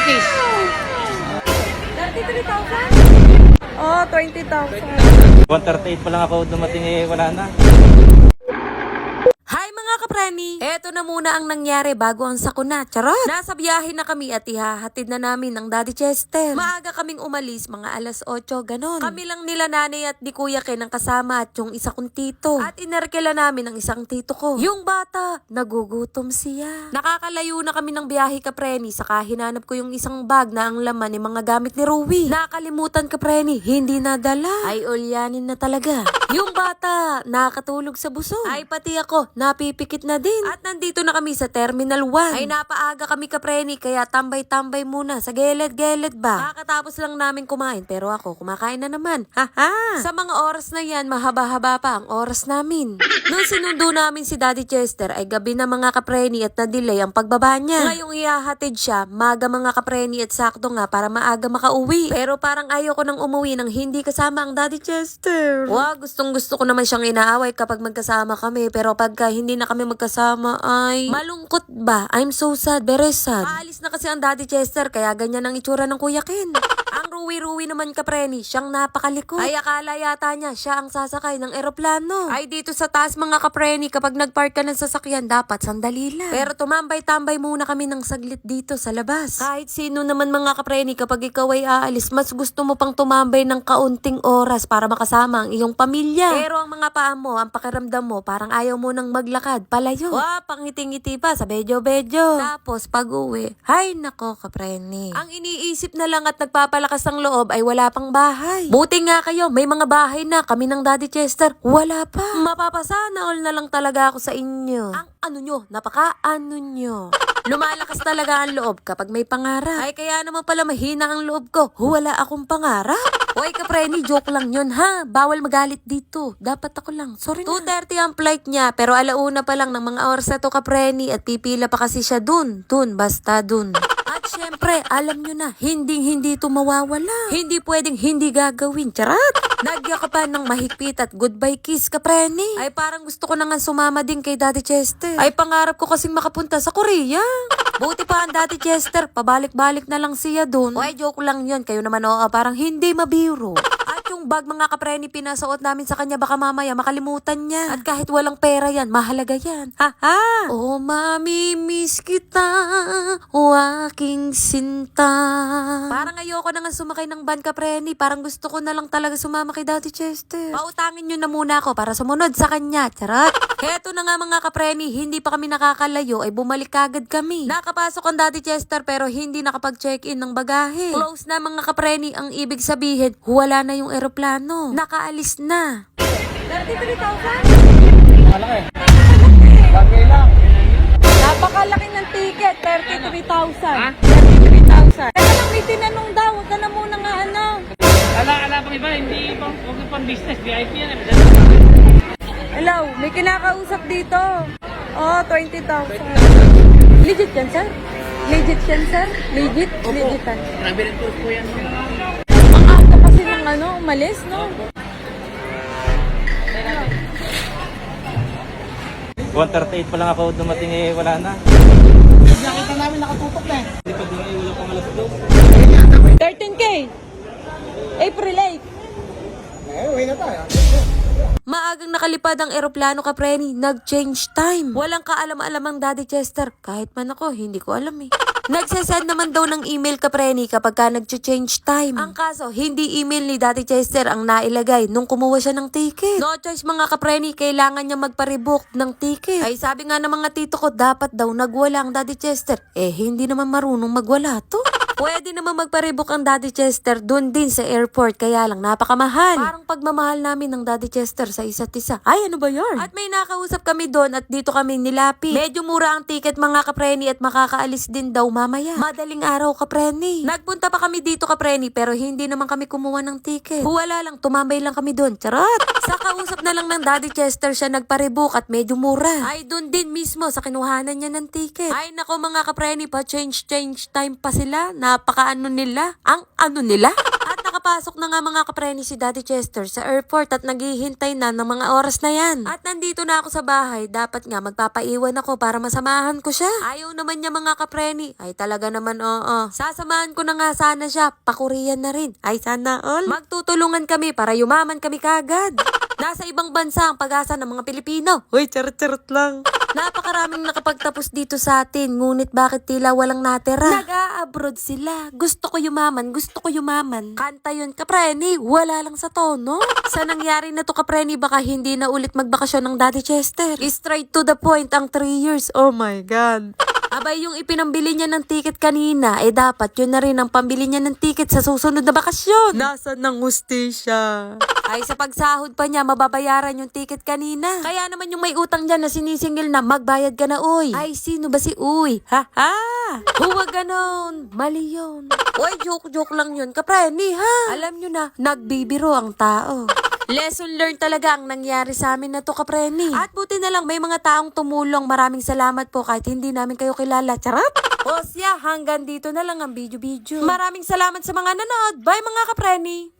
Monkeys. 33,000? Oh, 20,000. 138 pa lang ako dumating wala na. Hi mga kapreni! Eto na muna ang nangyari bago ang sakuna. Charot! Nasa biyahe na kami at ihahatid na namin ng Daddy Chester. Maaga kaming umalis, mga alas 8, ganon. Kami lang nila nanay at ni Kuya Ken ang kasama at yung isa kong tito. At inerkela namin ang isang tito ko. Yung bata, nagugutom siya. Nakakalayo na kami ng biyahe kapreni, saka hinanap ko yung isang bag na ang laman ng mga gamit ni Ruby. Nakalimutan kapreni, hindi nadala. Ay ulyanin na talaga. Yung bata, nakatulog sa busog. Ay pati ako, napipikit na din. At nandito na kami sa Terminal 1. Ay napaaga kami kapreni, kaya tambay-tambay muna sa geled-geled ba. Kakatapos lang namin kumain, pero ako kumakain na naman. Haha! Sa mga oras na yan, mahaba-haba pa ang oras namin. Nung sinundo namin si Daddy Chester, ay gabi na mga kapreni at na-delay ang pagbaba niya. Ngayong ihahatid siya, maga mga kapreni at sakto nga para maaga makauwi. Pero parang ayoko nang umuwi nang hindi kasama ang Daddy Chester. Wow, gustong-gusto ko naman siyang inaaway kapag magkasama kami, pero pagka hindi na kami magkasama ay malungkot ba? I'm so sad, very sad. Aalis na kasi ang Daddy Chester, kaya ganyan ang itsura ng Kuya Ken. Ang Ruwi-Ruwi naman kapreni, siyang napakalikot. Ay akala yata niya siya ang sasakay ng eroplano. Ay dito sa taas mga kapreni, kapag nagpark ka ng sasakyan, dapat sandali lang. Pero tumambay-tambay muna kami ng saglit dito sa labas. Kahit sino naman mga kapreni, kapag ikaw ay aalis, mas gusto mo pang tumambay ng kaunting oras para makasama ang iyong pamilya. Pero ang mga paa mo, ang pakiramdam mo, parang ayaw mo nang maglakad palayo. Wow, pangiti-ngiti pa sa bedyo-bedyo. Tapos pag-uwi, hay nako kapreni. Ang iniisip na lang at nagpapalakas ng loob ay wala pang bahay. Buti nga kayo, may mga bahay na. Kami ng Daddy Chester, wala pa. Mapapasana all na lang talaga ako sa inyo. Ang ano nyo, napaka-ano nyo. Lumalakas talaga ang loob kapag may pangarap. Ay kaya naman pala mahina ang loob ko. Wala akong pangarap. Hoy kapreni, joke lang yun ha. Bawal magalit dito. Dapat ako lang. Sorry na. 2:30 ang flight niya, pero alauna pa lang ng mga oras na to kapreni at pipila pa kasi siya dun. Basta dun. At syempre, alam nyo na, hindi ito mawawala. Hindi pwedeng hindi gagawin. Charat! Nagyakapan ng mahigpit at goodbye kiss kapreni. Ay parang gusto ko na nga sumama din kay Daddy Chester. Ay pangarap ko kasing makapunta sa Korea. Buti pa ang Daddy Chester, pabalik-balik na lang siya dun. Ay joke lang yun, kayo naman oo, parang hindi mabiro. At yung bag mga kapreni pinasuot namin sa kanya, baka mamaya makalimutan niya. At kahit walang pera yan, mahalaga yan. Haha! Oh mami, miss kita, o aking sinta. Parang ayoko na nga sumakay ng van kapreni, parang gusto ko na lang talaga sumama kay Daddy Chester. Pautangin nyo na muna ako para sumunod sa kanya. Charot! Heto na nga mga kapreni, hindi pa kami nakakalayo ay bumalik kagad kami. Nakapasok ang Daddy Chester pero hindi nakapag-check-in ng bagahe. Close na mga kapreni, ang ibig sabihin, wala na yung eroplano. Nakaalis na. 33,000? Malaki. Bagay lang. Napakalaki ng ticket, 33,000. Ha? 33,000. Kaya lang may tinanong daw, huwag ka na muna nga ano. Ala pang iba, hindi pang business, VIP yan. Hello, may kinakausap dito. Oh, 20,000. Legit yan, sir? Legit yan, sir? Legit? Legitan. Travel and tour po yan. Ang aga kasi ng ano, umalis, no? 138 pa lang ako dumating wala na. Nakita namin nakatutok na eh. Hindi pa din wala pang alas 13K. April 8. Uwi na tayo. Maagang nakalipad ang eroplano kapreni, nag-change time. Walang kaalam-alam ang Daddy Chester. Kahit man ako, hindi ko alam eh. Nagsesend naman daw ng email kapreni kapag ka nag-change time. Ang kaso, hindi email ni Daddy Chester ang nailagay nung kumuha siya ng ticket. No choice mga kapreni, kailangan niya magpa-rebook ng ticket. Ay sabi nga ng mga tito ko, dapat daw nagwala ang Daddy Chester. Eh, hindi naman marunong magwala to. Pwede naman magpa-rebook ang Daddy Chester doon din sa airport, kaya lang napakamahal. Parang pagmamahal namin ng Daddy Chester sa isa't isa. Ay, ano ba yan? At may nakausap kami doon at dito kami nilapi. Medyo mura ang ticket mga kapreni at makakaalis din daw mamaya. Madaling araw kapreni. Nagpunta pa kami dito kapreni pero hindi naman kami kumuha ng ticket. Wala lang, tumambay lang kami doon. Charot! Sa kausap na lang ng Daddy Chester siya nagpa-rebook at medyo mura. Ay, doon din mismo sa kinuhanan niya ng ticket. Ay, nako mga kapreni, pa change time pa sila. Napaka-ano nila? Ang ano nila? At Pumapasok na nga mga kapreni si Daddy Chester sa airport at naghihintay na ng mga oras na yan. At nandito na ako sa bahay, dapat nga magpapaiwan ako para masamahan ko siya. Ayaw naman niya mga kapreni. Ay talaga naman oo. Sasamahan ko na nga sana siya, pakuriyan na rin. Ay sana all. Magtutulungan kami para yumaman kami kagad. Nasa ibang bansa ang pag-asa ng mga Pilipino. Uy, charot-charot lang. Napakaraming nakapagtapos dito sa atin, ngunit bakit tila walang natira? Nag-a-abroad sila. Gusto ko yumaman, gusto ko yumaman. Kanta yun, kapreni, wala lang sa tono. Sa nangyari na to, kapreni, baka hindi na ulit magbakasyon ng Daddy Chester. Straight to the point ang 3 years. Oh my God. Abay, yung ipinambili niya ng ticket kanina, dapat yun na rin ang pambili niya ng ticket sa susunod na bakasyon. Nasaan ng hustisya? Ay, sa pagsahod pa niya, mababayaran yung ticket kanina. Kaya naman yung may utang dyan na sinisingil na, magbayad ka na, uy. Ay, sino ba si uy? Ha ha! Huwag ganon. Mali yun. Uy, joke lang yun, kapreni, ha? Alam nyo na, nagbibiro ang tao. Lesson learned talaga ang nangyari sa amin na to, kapreni. At buti na lang may mga taong tumulong. Maraming salamat po kahit hindi namin kayo kilala. Charot! O siya, hanggang dito na lang ang video. Maraming salamat sa mga nanood. Bye mga kapreni!